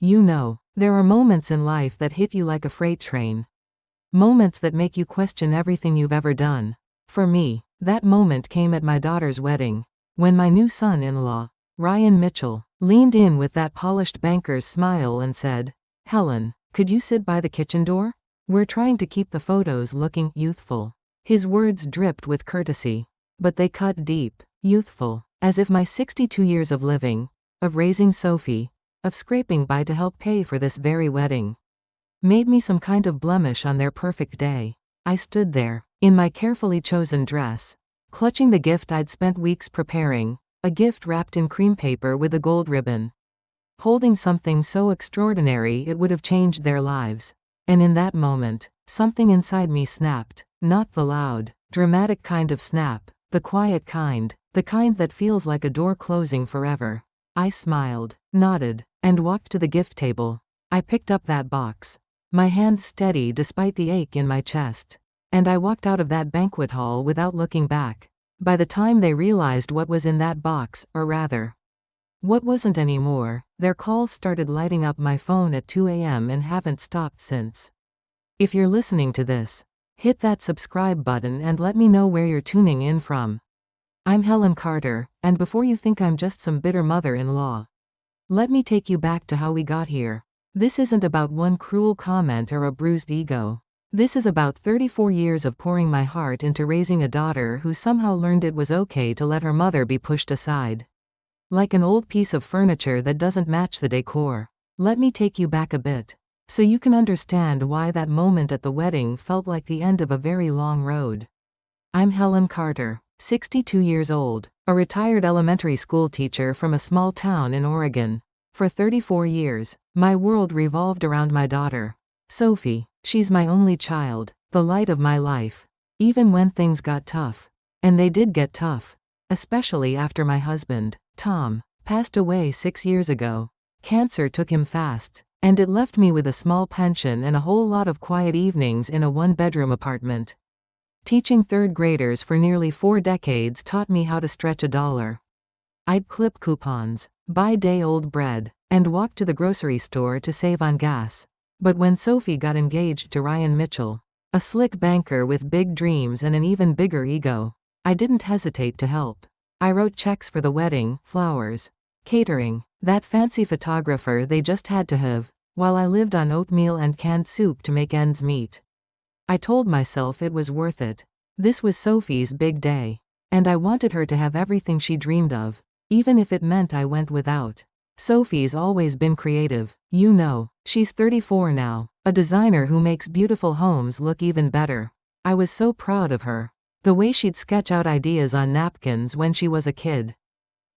You know, there are moments in life that hit you like a freight train. Moments that make you question everything you've ever done. For me, that moment came at my daughter's wedding, when my new son-in-law, Ryan Mitchell, leaned in with that polished banker's smile and said, "Helen, could you sit by the kitchen door? We're trying to keep the photos looking youthful." His words dripped with courtesy, but they cut deep. Youthful, as if my 62 years of living, of raising Sophie, of scraping by to help pay for this very wedding, made me some kind of blemish on their perfect day. I stood there, in my carefully chosen dress, clutching the gift I'd spent weeks preparing, a gift wrapped in cream paper with a gold ribbon, holding something so extraordinary it would have changed their lives. And in that moment, something inside me snapped, not the loud, dramatic kind of snap, the quiet kind, the kind that feels like a door closing forever. I smiled, nodded, and walked to the gift table. I picked up that box, my hands steady despite the ache in my chest, and I walked out of that banquet hall without looking back. By the time they realized what was in that box, or rather, what wasn't anymore, their calls started lighting up my phone at 2 a.m. and haven't stopped since. If you're listening to this, hit that subscribe button and let me know where you're tuning in from. I'm Helen Carter, and before you think I'm just some bitter mother-in-law, let me take you back to how we got here. This isn't about one cruel comment or a bruised ego. This is about 34 years of pouring my heart into raising a daughter who somehow learned it was okay to let her mother be pushed aside, like an old piece of furniture that doesn't match the decor. Let me take you back a bit, so you can understand why that moment at the wedding felt like the end of a very long road. I'm Helen Carter, 62 years old, a retired elementary school teacher from a small town in Oregon. For 34 years, my world revolved around my daughter, Sophie. She's my only child, the light of my life. Even when things got tough. And they did get tough. Especially after my husband, Tom, passed away 6 years ago. Cancer took him fast, and it left me with a small pension and a whole lot of quiet evenings in a one-bedroom apartment. Teaching third graders for nearly 4 decades taught me how to stretch $1. I'd clip coupons, buy day-old bread, and walk to the grocery store to save on gas. But when Sophie got engaged to Ryan Mitchell, a slick banker with big dreams and an even bigger ego, I didn't hesitate to help. I wrote checks for the wedding, flowers, catering, that fancy photographer they just had to have, while I lived on oatmeal and canned soup to make ends meet. I told myself it was worth it. This was Sophie's big day, and I wanted her to have everything she dreamed of, even if it meant I went without. Sophie's always been creative, you know. She's 34 now, a designer who makes beautiful homes look even better. I was so proud of her. The way she'd sketch out ideas on napkins when she was a kid,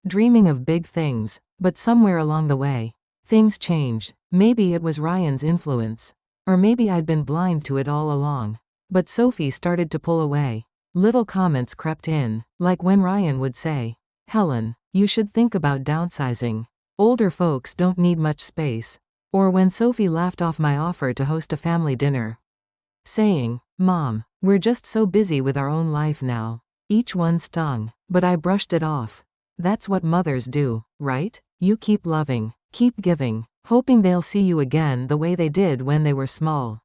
dreaming of big things. But somewhere along the way, things changed. Maybe it was Ryan's influence, or maybe I'd been blind to it all along. But Sophie started to pull away. Little comments crept in, like when Ryan would say, "Helen, you should think about downsizing. Older folks don't need much space." Or when Sophie laughed off my offer to host a family dinner, saying, "Mom, we're just so busy with our own life now." Each one stung, but I brushed it off. That's what mothers do, right? You keep loving, keep giving, hoping they'll see you again the way they did when they were small.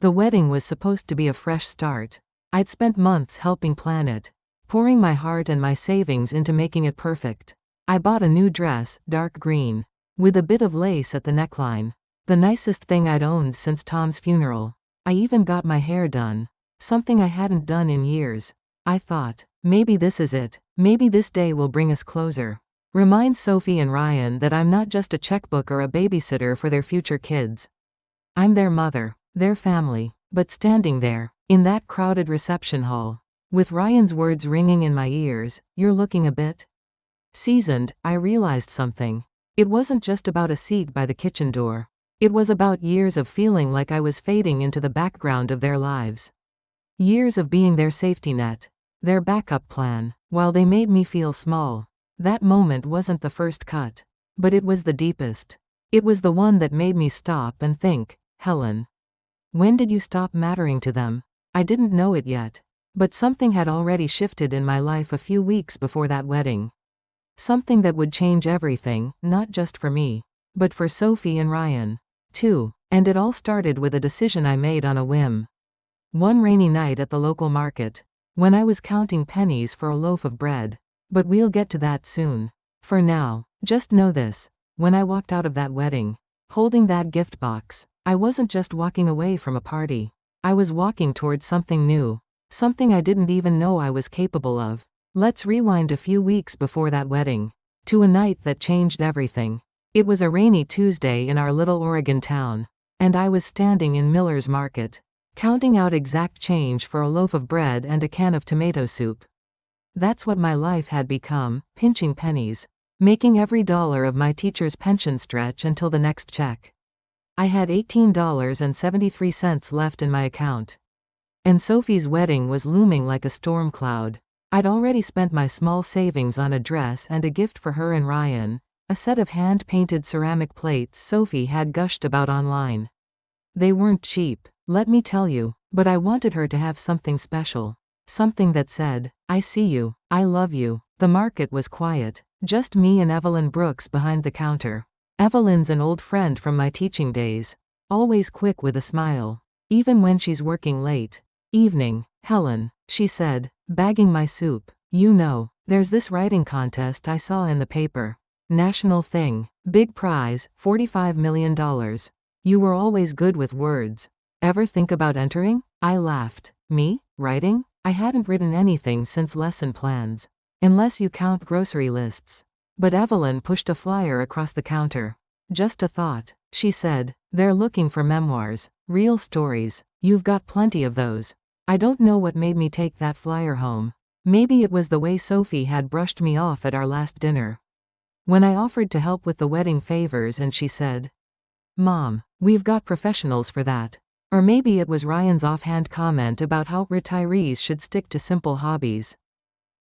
The wedding was supposed to be a fresh start. I'd spent months helping plan it, pouring my heart and my savings into making it perfect. I bought a new dress, dark green, with a bit of lace at the neckline. The nicest thing I'd owned since Tom's funeral. I even got my hair done, something I hadn't done in years. I thought, maybe this is it. Maybe this day will bring us closer. Remind Sophie and Ryan that I'm not just a checkbook or a babysitter for their future kids. I'm their mother, their family. But standing there, in that crowded reception hall, with Ryan's words ringing in my ears, "You're looking a bit seasoned," I realized something. It wasn't just about a seat by the kitchen door. It was about years of feeling like I was fading into the background of their lives. Years of being their safety net, their backup plan, while they made me feel small. That moment wasn't the first cut, but it was the deepest. It was the one that made me stop and think, "Helen, when did you stop mattering to them?" I didn't know it yet, but something had already shifted in my life a few weeks before that wedding. Something that would change everything, not just for me, but for Sophie and Ryan, too. And it all started with a decision I made on a whim. One rainy night at the local market, when I was counting pennies for a loaf of bread. But we'll get to that soon. For now, just know this. When I walked out of that wedding, holding that gift box, I wasn't just walking away from a party. I was walking towards something new. Something I didn't even know I was capable of. Let's rewind a few weeks before that wedding. To a night that changed everything. It was a rainy Tuesday in our little Oregon town. And I was standing in Miller's Market, counting out exact change for a loaf of bread and a can of tomato soup. That's what my life had become, pinching pennies. Making every dollar of my teacher's pension stretch until the next check. I had $18.73 left in my account. And Sophie's wedding was looming like a storm cloud. I'd already spent my small savings on a dress and a gift for her and Ryan, a set of hand-painted ceramic plates Sophie had gushed about online. They weren't cheap, let me tell you, but I wanted her to have something special. Something that said, I see you, I love you. The market was quiet, just me and Evelyn Brooks behind the counter. Evelyn's an old friend from my teaching days. Always quick with a smile. Even when she's working late. Evening, Helen, she said, bagging my soup. You know, there's this writing contest I saw in the paper. National thing. Big prize, $45 million. You were always good with words. Ever think about entering? I laughed. Me? Writing? I hadn't written anything since lesson plans. Unless you count grocery lists. But Evelyn pushed a flyer across the counter. Just a thought, she said. They're looking for memoirs. Real stories. You've got plenty of those. I don't know what made me take that flyer home. Maybe it was the way Sophie had brushed me off at our last dinner. When I offered to help with the wedding favors and she said, Mom, we've got professionals for that. Or maybe it was Ryan's offhand comment about how retirees should stick to simple hobbies.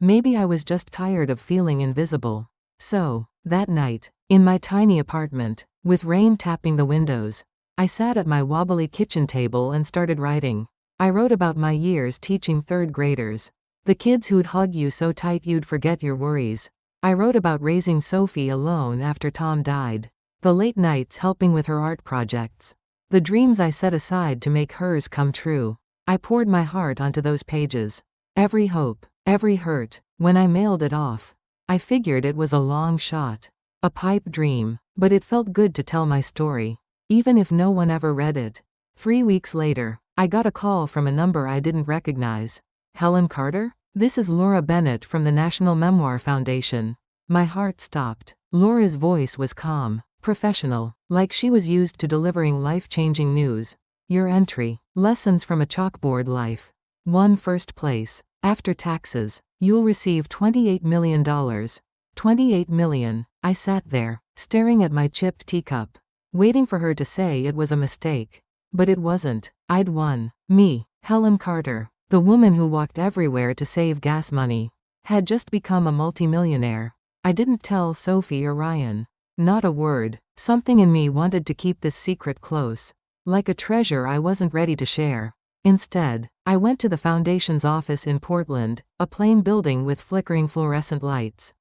Maybe I was just tired of feeling invisible. So, that night, in my tiny apartment, with rain tapping the windows, I sat at my wobbly kitchen table and started writing. I wrote about my years teaching third graders. The kids who'd hug you so tight you'd forget your worries. I wrote about raising Sophie alone after Tom died. The late nights helping with her art projects. The dreams I set aside to make hers come true. I poured my heart onto those pages. Every hope, every hurt. When I mailed it off, I figured it was a long shot. A pipe dream, but it felt good to tell my story. Even if no one ever read it. 3 weeks later, I got a call from a number I didn't recognize. Helen Carter? This is Laura Bennett from the National Memoir Foundation. My heart stopped. Laura's voice was calm, professional, like she was used to delivering life-changing news. Your entry. Lessons from a chalkboard life. 1 first place. After taxes, you'll receive $28 million. $28 million. I sat there, staring at my chipped teacup, waiting for her to say it was a mistake. But it wasn't. I'd won. Me, Helen Carter, the woman who walked everywhere to save gas money, had just become a multimillionaire. I didn't tell Sophie or Ryan. Not a word. Something in me wanted to keep this secret close. Like a treasure I wasn't ready to share. Instead, I went to the foundation's office in Portland, a plain building with flickering fluorescent lights.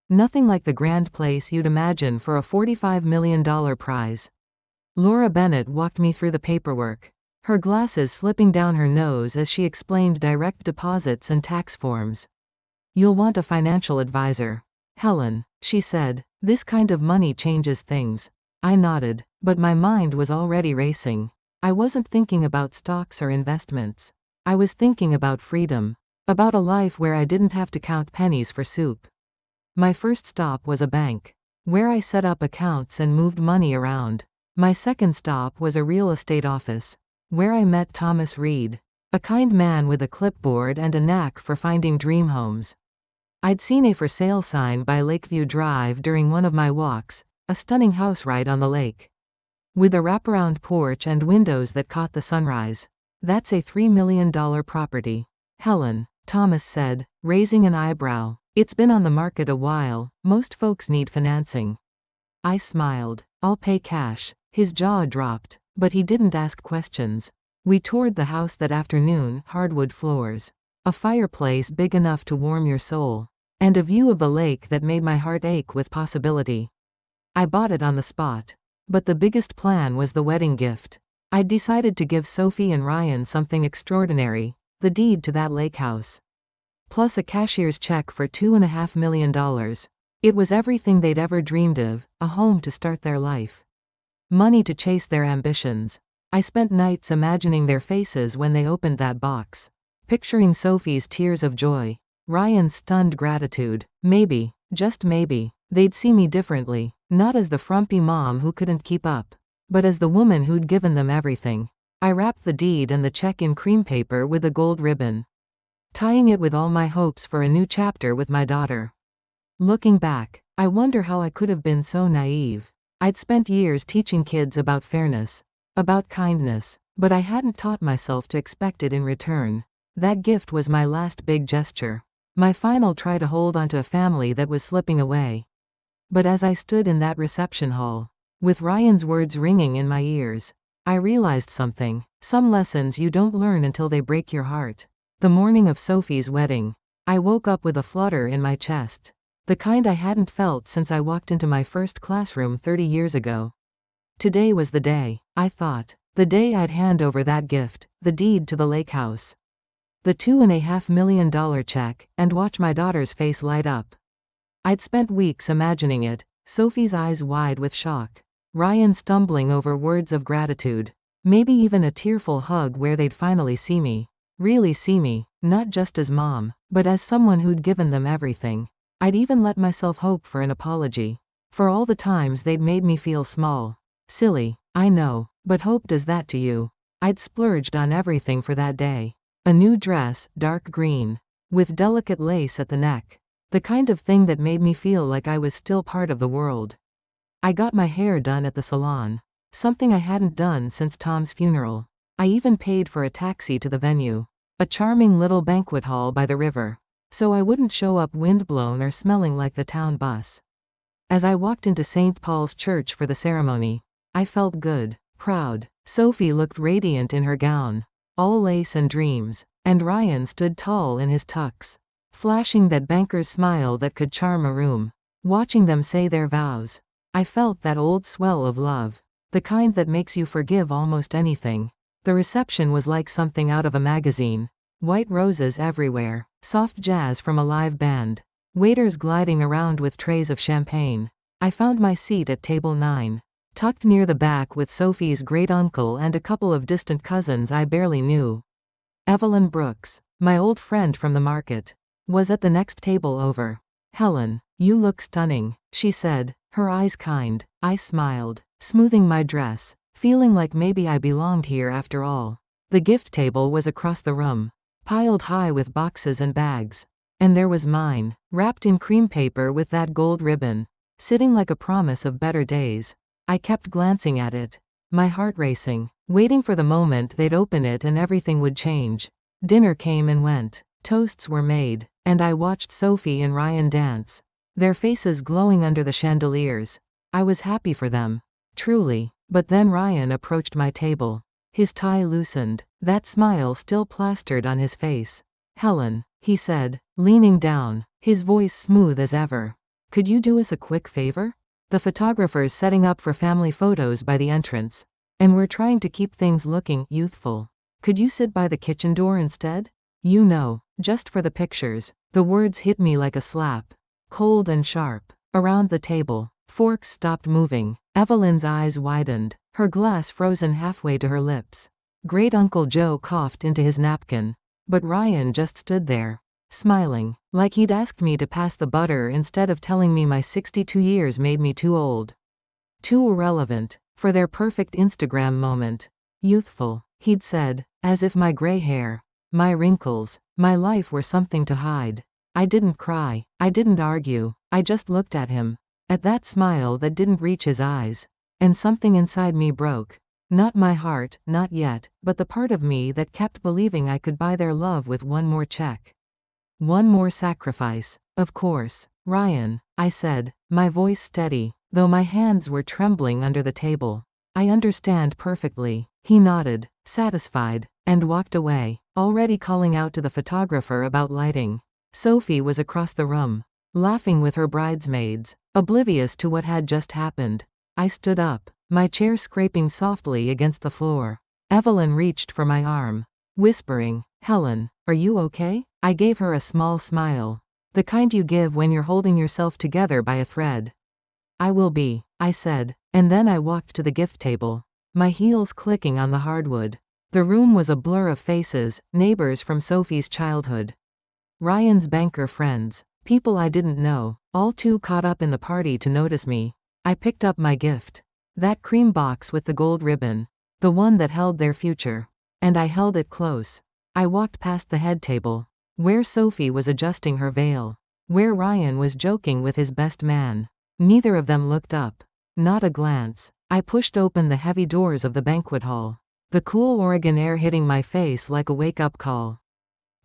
Nothing like the grand place you'd imagine for a $45 million prize. Laura Bennett walked me through the paperwork, her glasses slipping down her nose as she explained direct deposits and tax forms. You'll want a financial advisor. Helen, she said, this kind of money changes things. I nodded, but my mind was already racing. I wasn't thinking about stocks or investments. I was thinking about freedom. About a life where I didn't have to count pennies for soup. My first stop was a bank, where I set up accounts and moved money around. My second stop was a real estate office, where I met Thomas Reed, a kind man with a clipboard and a knack for finding dream homes. I'd seen a for sale sign by Lakeview Drive during one of my walks, a stunning house right on the lake, with a wraparound porch and windows that caught the sunrise. That's a $3 million property. Helen, Thomas said, raising an eyebrow. It's been on the market a while, most folks need financing. I smiled. I'll pay cash. His jaw dropped, but he didn't ask questions. We toured the house that afternoon, hardwood floors, a fireplace big enough to warm your soul, and a view of the lake that made my heart ache with possibility. I bought it on the spot. But the biggest plan was the wedding gift. I'd decided to give Sophie and Ryan something extraordinary, the deed to that lake house. Plus a cashier's check for $2.5 million. It was everything they'd ever dreamed of, a home to start their life. Money to chase their ambitions. I spent nights imagining their faces when they opened that box. Picturing Sophie's tears of joy. Ryan's stunned gratitude. Maybe, just maybe, they'd see me differently, not as the frumpy mom who couldn't keep up, but as the woman who'd given them everything. I wrapped the deed and the check in cream paper with a gold ribbon, tying it with all my hopes for a new chapter with my daughter. Looking back, I wonder how I could have been so naive. I'd spent years teaching kids about fairness, about kindness, but I hadn't taught myself to expect it in return. That gift was my last big gesture. My final try to hold onto a family that was slipping away. But as I stood in that reception hall, with Ryan's words ringing in my ears, I realized something. Some lessons you don't learn until they break your heart. The morning of Sophie's wedding, I woke up with a flutter in my chest. The kind I hadn't felt since I walked into my first classroom 30 years ago. Today was the day, I thought. The day I'd hand over that gift, the deed to the lake house, the $2.5 million check, and watch my daughter's face light up. I'd spent weeks imagining it, Sophie's eyes wide with shock, Ryan stumbling over words of gratitude, maybe even a tearful hug where they'd finally see me. Really see me, not just as mom, but as someone who'd given them everything. I'd even let myself hope for an apology. For all the times they'd made me feel small. Silly, I know, but hope does that to you. I'd splurged on everything for that day. A new dress, dark green, with delicate lace at the neck. The kind of thing that made me feel like I was still part of the world. I got my hair done at the salon. Something I hadn't done since Tom's funeral. I even paid for a taxi to the venue. A charming little banquet hall by the river. So I wouldn't show up windblown or smelling like the town bus. As I walked into St. Paul's Church for the ceremony, I felt good, proud. Sophie looked radiant in her gown, all lace and dreams, and Ryan stood tall in his tux, flashing that banker's smile that could charm a room. Watching them say their vows, I felt that old swell of love, the kind that makes you forgive almost anything. The reception was like something out of a magazine. White roses everywhere, soft jazz from a live band, waiters gliding around with trays of champagne. I found my seat at table 9, tucked near the back with Sophie's great-uncle and a couple of distant cousins I barely knew. Evelyn Brooks, my old friend from the market, was at the next table over. "Helen, you look stunning," she said, her eyes kind. I smiled, smoothing my dress, feeling like maybe I belonged here after all. The gift table was across the room, piled high with boxes and bags. And there was mine, wrapped in cream paper with that gold ribbon, sitting like a promise of better days. I kept glancing at it, my heart racing, waiting for the moment they'd open it and everything would change. Dinner came and went, toasts were made, and I watched Sophie and Ryan dance, their faces glowing under the chandeliers. I was happy for them, truly. But then Ryan approached my table. His tie loosened, that smile still plastered on his face. "Helen," he said, leaning down, his voice smooth as ever. "Could you do us a quick favor? The photographer's setting up for family photos by the entrance, and we're trying to keep things looking youthful. Could you sit by the kitchen door instead? You know, just for the pictures." The words hit me like a slap, cold and sharp. Around the table, forks stopped moving. Evelyn's eyes widened, her glass frozen halfway to her lips. Great-Uncle Joe coughed into his napkin, but Ryan just stood there, smiling, like he'd asked me to pass the butter instead of telling me my 62 years made me too old, too irrelevant, for their perfect Instagram moment. "Youthful," he'd said, as if my gray hair, my wrinkles, my life were something to hide. I didn't cry, I didn't argue, I just looked at him, at that smile that didn't reach his eyes, and something inside me broke. Not my heart, not yet, but the part of me that kept believing I could buy their love with one more check. One more sacrifice. "Of course, Ryan," I said, my voice steady, though my hands were trembling under the table. "I understand perfectly." He nodded, satisfied, and walked away, already calling out to the photographer about lighting. Sophie was across the room, laughing with her bridesmaids, oblivious to what had just happened. I stood up, my chair scraping softly against the floor. Evelyn reached for my arm, whispering, "Helen, are you okay?" I gave her a small smile. The kind you give when you're holding yourself together by a thread. "I will be," I said, and then I walked to the gift table, my heels clicking on the hardwood. The room was a blur of faces, neighbors from Sophie's childhood. Ryan's banker friends, people I didn't know, all too caught up in the party to notice me. I picked up my gift. That cream box with the gold ribbon. The one that held their future. And I held it close. I walked past the head table, where Sophie was adjusting her veil, where Ryan was joking with his best man. Neither of them looked up. Not a glance. I pushed open the heavy doors of the banquet hall, the cool Oregon air hitting my face like a wake-up call.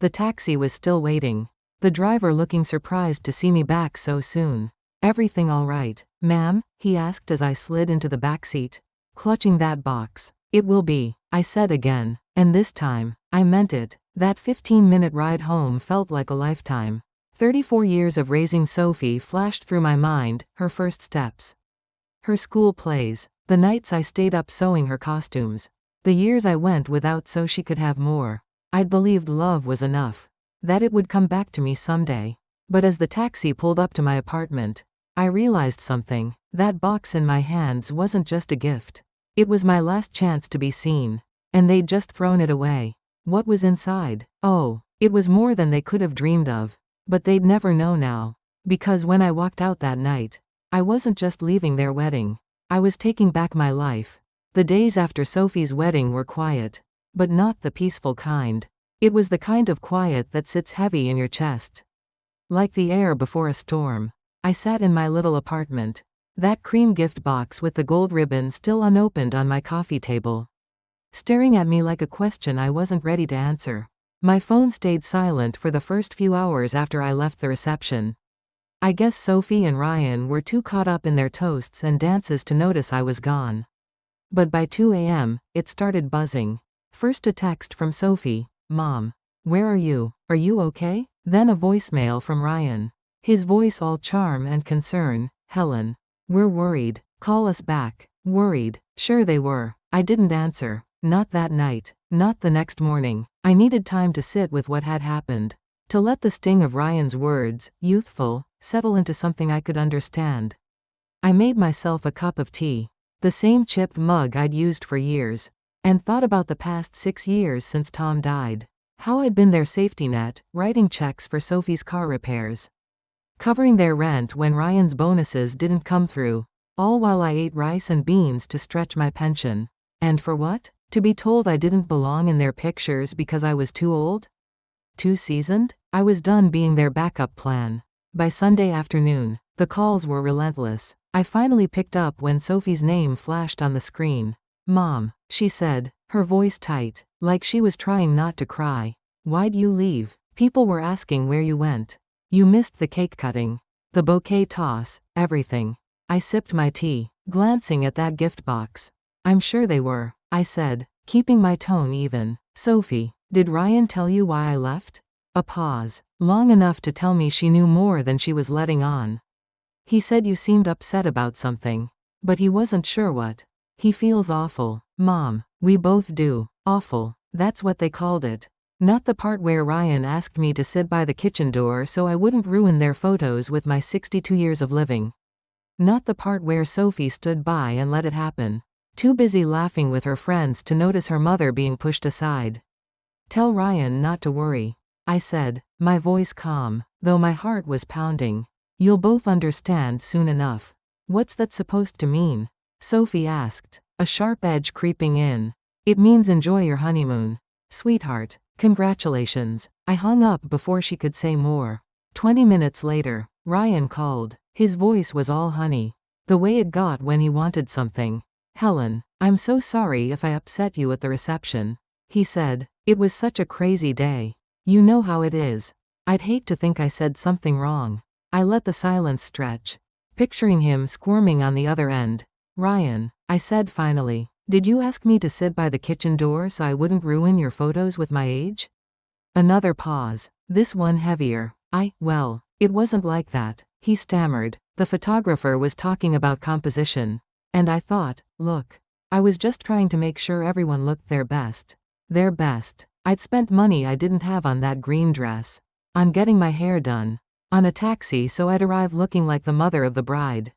The taxi was still waiting, the driver looking surprised to see me back so soon. "Everything all right, ma'am?" he asked as I slid into the back seat, clutching that box. "It will be," I said again, and this time, I meant it. That 15-minute ride home felt like a lifetime. 34 years of raising Sophie flashed through my mind, her first steps, her school plays, the nights I stayed up sewing her costumes, the years I went without so she could have more. I'd believed love was enough, that it would come back to me someday. But as the taxi pulled up to my apartment, I realized something. That box in my hands wasn't just a gift. It was my last chance to be seen. And they'd just thrown it away. What was inside? Oh, it was more than they could have dreamed of. But they'd never know now. Because when I walked out that night, I wasn't just leaving their wedding. I was taking back my life. The days after Sophie's wedding were quiet. But not the peaceful kind. It was the kind of quiet that sits heavy in your chest. Like the air before a storm. I sat in my little apartment. That cream gift box with the gold ribbon still unopened on my coffee table, staring at me like a question I wasn't ready to answer. My phone stayed silent for the first few hours after I left the reception. I guess Sophie and Ryan were too caught up in their toasts and dances to notice I was gone. But by 2 a.m., it started buzzing. First a text from Sophie, "Mom, where are you? Are you okay?" Then a voicemail from Ryan. His voice all charm and concern, "Helen, we're worried. Call us back." Worried. Sure they were. I didn't answer. Not that night. Not the next morning. I needed time to sit with what had happened. To let the sting of Ryan's words, youthful, settle into something I could understand. I made myself a cup of tea. The same chipped mug I'd used for years. And thought about the past 6 years since Tom died. How I'd been their safety net, writing checks for Sophie's car repairs, covering their rent when Ryan's bonuses didn't come through, all while I ate rice and beans to stretch my pension. And for what? To be told I didn't belong in their pictures because I was too old? Too seasoned? I was done being their backup plan. By Sunday afternoon, the calls were relentless. I finally picked up when Sophie's name flashed on the screen. "Mom," she said, her voice tight, like she was trying not to cry. "Why'd you leave? People were asking where you went. You missed the cake cutting, the bouquet toss, everything." I sipped my tea, glancing at that gift box. "I'm sure they were," I said, keeping my tone even. "Sophie, did Ryan tell you why I left?" A pause, long enough to tell me she knew more than she was letting on. "He said you seemed upset about something. But he wasn't sure what. He feels awful, Mom. We both do. Awful. That's what they called it. Not the part where Ryan asked me to sit by the kitchen door so I wouldn't ruin their photos with my 62 years of living. Not the part where Sophie stood by and let it happen. Too busy laughing with her friends to notice her mother being pushed aside. Tell Ryan not to worry," I said, my voice calm, though my heart was pounding. "You'll both understand soon enough." "What's that supposed to mean?" Sophie asked, a sharp edge creeping in. "It means enjoy your honeymoon. Sweetheart, congratulations." I hung up before she could say more. 20 minutes later, Ryan called. His voice was all honey. The way it got when he wanted something. "Helen, I'm so sorry if I upset you at the reception," he said. "It was such a crazy day. You know how it is. I'd hate to think I said something wrong." I let the silence stretch, picturing him squirming on the other end. "Ryan," I said finally, "did you ask me to sit by the kitchen door so I wouldn't ruin your photos with my age?" Another pause, this one heavier. Well, it wasn't like that," he stammered. "The photographer was talking about composition. And I thought, look. I was just trying to make sure everyone looked their best. Their best. I'd spent money I didn't have on that green dress. On getting my hair done. On a taxi so I'd arrive looking like the mother of the bride.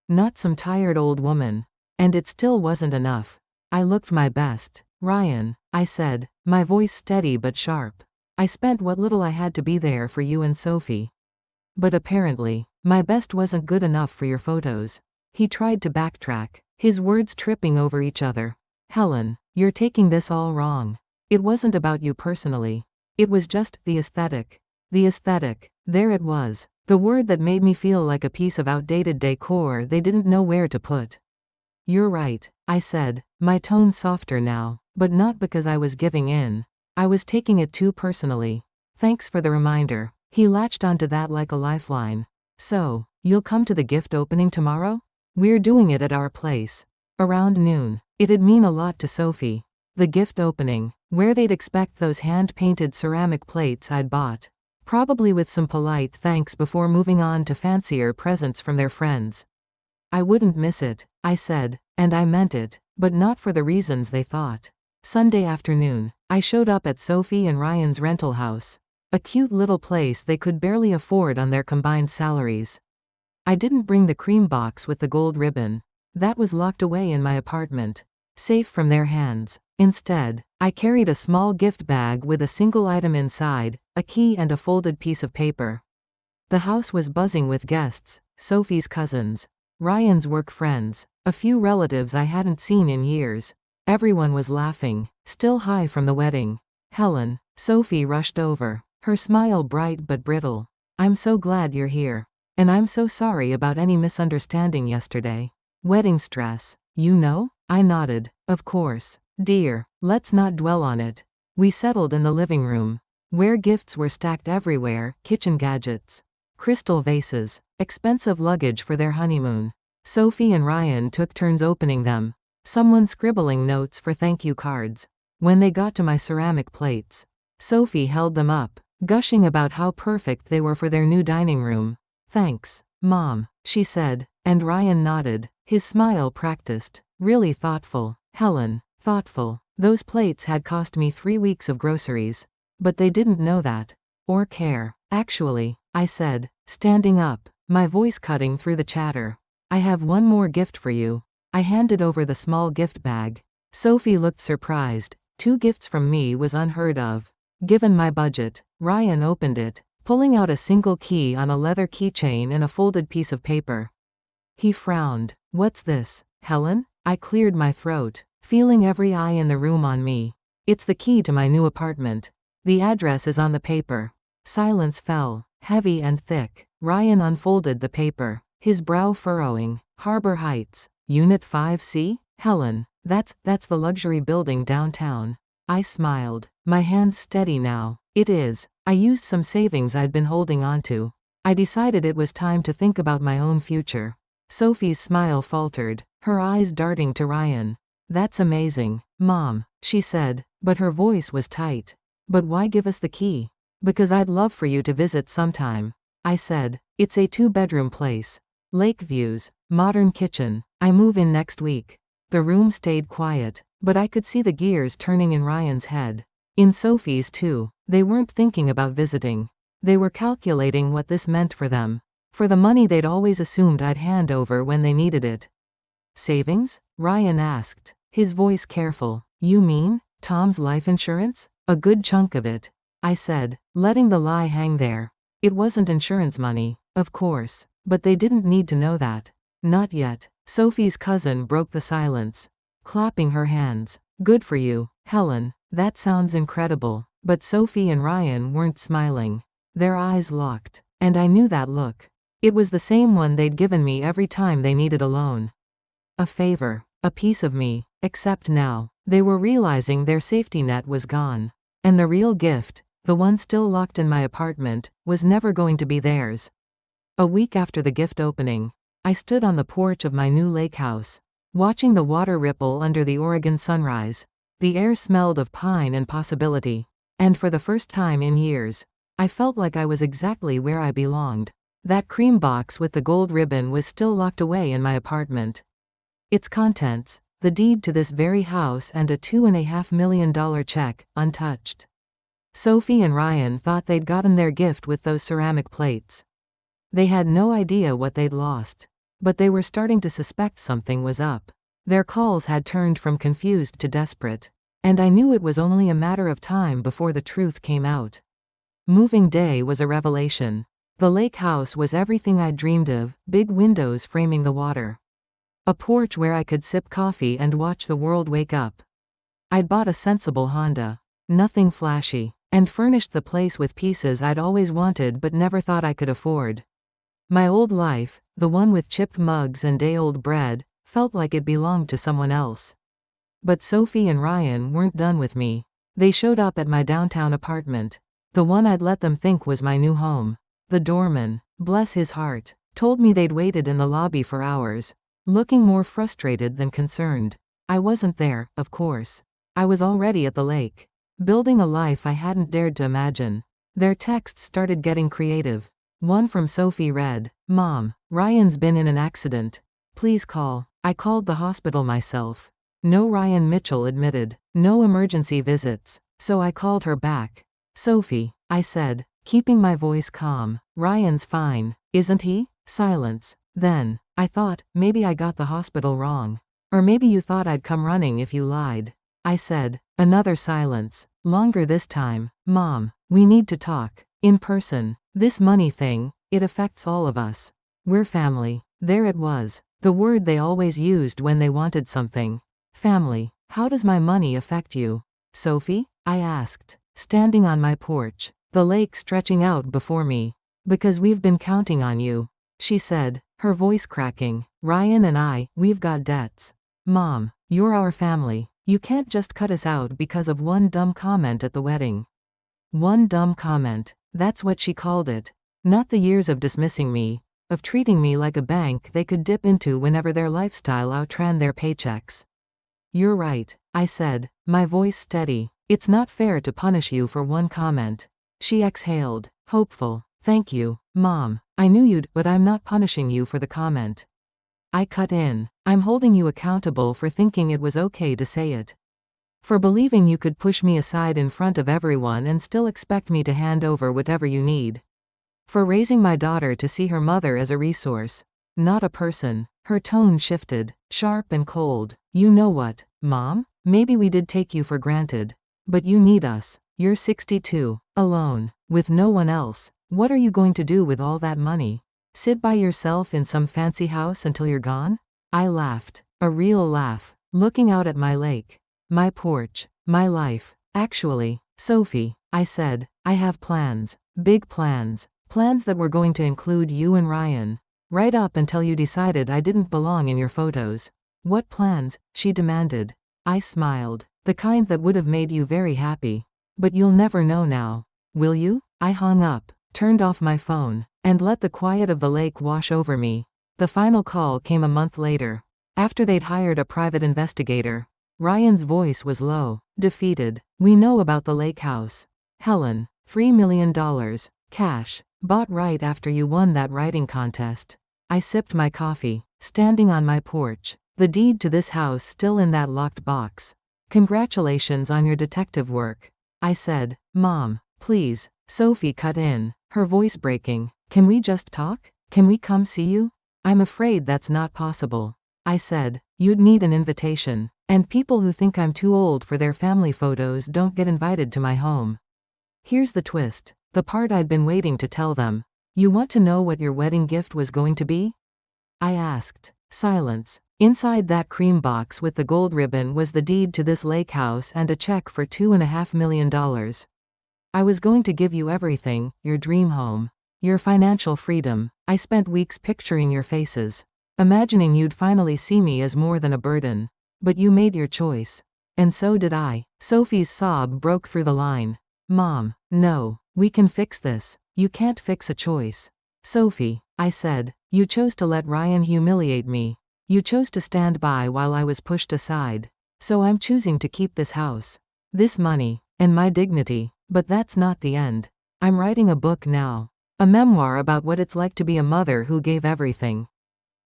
Not some tired old woman. And it still wasn't enough. I looked my best. Ryan, I said, my voice steady but sharp. I spent what little I had to be there for you and Sophie. But apparently, my best wasn't good enough for your photos. He tried to backtrack, his words tripping over each other. Helen, you're taking this all wrong. It wasn't about you personally. It was just the aesthetic. The aesthetic. There it was. The word that made me feel like a piece of outdated decor they didn't know where to put. You're right, I said, my tone softer now, but not because I was giving in. I was taking it too personally. Thanks for the reminder. He latched onto that like a lifeline. So, you'll come to the gift opening tomorrow? We're doing it at our place. Around noon. It'd mean a lot to Sophie. The gift opening, where they'd expect those hand-painted ceramic plates I'd bought. Probably with some polite thanks before moving on to fancier presents from their friends. I wouldn't miss it, I said, and I meant it, but not for the reasons they thought. Sunday afternoon, I showed up at Sophie and Ryan's rental house. A cute little place they could barely afford on their combined salaries. I didn't bring the cream box with the gold ribbon. That was locked away in my apartment, safe from their hands. Instead, I carried a small gift bag with a single item inside, a key and a folded piece of paper. The house was buzzing with guests, Sophie's cousins, Ryan's work friends, a few relatives I hadn't seen in years. Everyone was laughing, still high from the wedding. Helen, Sophie rushed over, her smile bright but brittle. I'm so glad you're here. And I'm so sorry about any misunderstanding yesterday. Wedding stress, you know? I nodded. Of course. Dear, let's not dwell on it. We settled in the living room, where gifts were stacked everywhere, kitchen gadgets, crystal vases, expensive luggage for their honeymoon. Sophie and Ryan took turns opening them, someone scribbling notes for thank you cards. When they got to my ceramic plates, Sophie held them up, gushing about how perfect they were for their new dining room. Thanks, Mom, she said, and Ryan nodded, his smile practiced, really thoughtful. Helen, thoughtful. Those plates had cost me 3 weeks of groceries. But they didn't know that. Or care. Actually, I said, standing up, my voice cutting through the chatter. I have one more gift for you. I handed over the small gift bag. Sophie looked surprised. 2 gifts from me was unheard of. Given my budget, Ryan opened it, pulling out a single key on a leather keychain and a folded piece of paper. He frowned. What's this, Helen? I cleared my throat, feeling every eye in the room on me. It's the key to my new apartment. The address is on the paper. Silence fell, heavy and thick. Ryan unfolded the paper, his brow furrowing. Harbor Heights, Unit 5C? Helen, that's the luxury building downtown. I smiled, my hands steady now. It is. I used some savings I'd been holding onto. I decided it was time to think about my own future. Sophie's smile faltered, her eyes darting to Ryan. That's amazing, Mom, she said, but her voice was tight. But why give us the key? Because I'd love for you to visit sometime. I said, it's a 2-bedroom place. Lake views, modern kitchen. I move in next week. The room stayed quiet, but I could see the gears turning in Ryan's head. In Sophie's too. They weren't thinking about visiting. They were calculating what this meant for them. For the money they'd always assumed I'd hand over when they needed it. Savings? Ryan asked, his voice careful. You mean, Tom's life insurance? A good chunk of it. I said, letting the lie hang there. It wasn't insurance money, of course, but they didn't need to know that. Not yet. Sophie's cousin broke the silence, clapping her hands. Good for you, Helen. That sounds incredible. But Sophie and Ryan weren't smiling. Their eyes locked, and I knew that look. It was the same one they'd given me every time they needed a loan. A favor, a piece of me, except now, they were realizing their safety net was gone. And the real gift, the one still locked in my apartment, was never going to be theirs. A week after the gift opening, I stood on the porch of my new lake house, watching the water ripple under the Oregon sunrise. The air smelled of pine and possibility. And for the first time in years, I felt like I was exactly where I belonged. That cream box with the gold ribbon was still locked away in my apartment. Its contents, the deed to this very house and a $2.5 million check, untouched. Sophie and Ryan thought they'd gotten their gift with those ceramic plates. They had no idea what they'd lost. But they were starting to suspect something was up. Their calls had turned from confused to desperate. And I knew it was only a matter of time before the truth came out. Moving day was a revelation. The lake house was everything I'd dreamed of, big windows framing the water. A porch where I could sip coffee and watch the world wake up. I'd bought a sensible Honda. Nothing flashy. And furnished the place with pieces I'd always wanted but never thought I could afford. My old life, the one with chipped mugs and day-old bread, felt like it belonged to someone else. But Sophie and Ryan weren't done with me. They showed up at my downtown apartment. The one I'd let them think was my new home. The doorman, bless his heart, told me they'd waited in the lobby for hours, looking more frustrated than concerned. I wasn't there, of course. I was already at the lake, building a life I hadn't dared to imagine. Their texts started getting creative. One from Sophie read, "Mom, Ryan's been in an accident. Please call." I called the hospital myself. No, Ryan Mitchell admitted. No emergency visits. So I called her back. "Sophie," I said, keeping my voice calm, "Ryan's fine, isn't he?" Silence. Then, I thought, maybe I got the hospital wrong. Or maybe you thought I'd come running if you lied. I said. Another silence. Longer this time. "Mom, we need to talk. In person. This money thing, it affects all of us. We're family." There it was. The word they always used when they wanted something. Family. "How does my money affect you, Sophie?" I asked, standing on my porch, the lake stretching out before me. "Because we've been counting on you," she said, her voice cracking. "Ryan and we've got debts. Mom, you're our family. You can't just cut us out because of one dumb comment at the wedding." One dumb comment. That's what she called it. Not the years of dismissing me, of treating me like a bank they could dip into whenever their lifestyle outran their paychecks. "You're right," I said, my voice steady. "It's not fair to punish you for one comment." She exhaled, hopeful. "Thank you, Mom. I knew you'd, but I'm not punishing you for the comment." I cut in. "I'm holding you accountable for thinking it was okay to say it. For believing you could push me aside in front of everyone and still expect me to hand over whatever you need. For raising my daughter to see her mother as a resource, not a person." Her tone shifted, sharp and cold. "You know what, Mom? Maybe we did take you for granted. But you need us. You're 62, alone, with no one else. What are you going to do with all that money? Sit by yourself in some fancy house until you're gone?" I laughed, a real laugh, looking out at my lake. My porch, my life. "Actually, Sophie," I said, "I have plans. Big plans. Plans that were going to include you and Ryan. Right up until you decided I didn't belong in your photos." "What plans?" she demanded. I smiled. "The kind that would have made you very happy. But you'll never know now. Will you?" I hung up, turned off my phone, and let the quiet of the lake wash over me. The final call came a month later. After they'd hired a private investigator. Ryan's voice was low, defeated. "We know about the lake house. Helen, $3 million. Cash. Bought right after you won that writing contest." I sipped my coffee, standing on my porch. "The deed to this house still in that locked box. Congratulations on your detective work," I said. "Mom, please." Sophie cut in, her voice breaking. "Can we just talk? Can we come see you?" "I'm afraid that's not possible," I said. "You'd need an invitation. And people who think I'm too old for their family photos don't get invited to my home." Here's the twist. The part I'd been waiting to tell them. "You want to know what your wedding gift was going to be?" I asked. Silence. Inside that cream box with the gold ribbon was the deed to this lake house and a check for $2.5 million. "I was going to give you everything, your dream home. Your financial freedom. I spent weeks picturing your faces. Imagining you'd finally see me as more than a burden. But you made your choice. And so did I." Sophie's sob broke through the line. "Mom, no. We can fix this. You can't fix a choice." "Sophie," I said, "you chose to let Ryan humiliate me. You chose to stand by while I was pushed aside. So I'm choosing to keep this house. This money. And my dignity. But that's not the end. I'm writing a book now. A memoir about what it's like to be a mother who gave everything.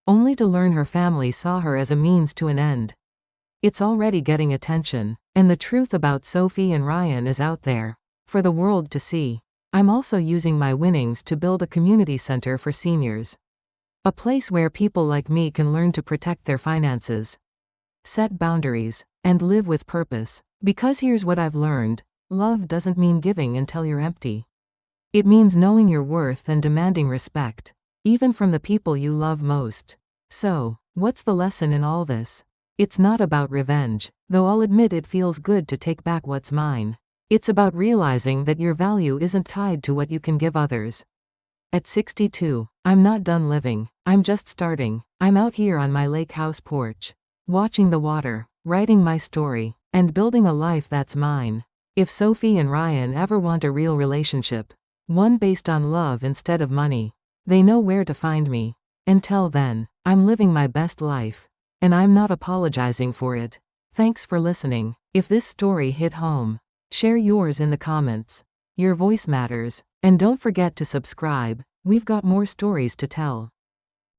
only to learn her family saw her as a means to an end. It's already getting attention, and the truth about Sophie and Ryan is out there for the world to see. I'm also using my winnings to build a community center for seniors. A place where people like me can learn to protect their finances, set boundaries, and live with purpose. Because here's what I've learned: love doesn't mean giving until you're empty. It means knowing your worth and demanding respect, even from the people you love most. So, what's the lesson in all this? It's not about revenge, though I'll admit it feels good to take back what's mine. It's about realizing that your value isn't tied to what you can give others. At 62, I'm not done living, I'm just starting. I'm out here on my lake house porch, watching the water, writing my story, and building a life that's mine. If Sophie and Ryan ever want a real relationship, one based on love instead of money, they know where to find me. Until then, I'm living my best life, and I'm not apologizing for it. Thanks for listening. If this story hit home, share yours in the comments. Your voice matters, and don't forget to subscribe. We've got more stories to tell.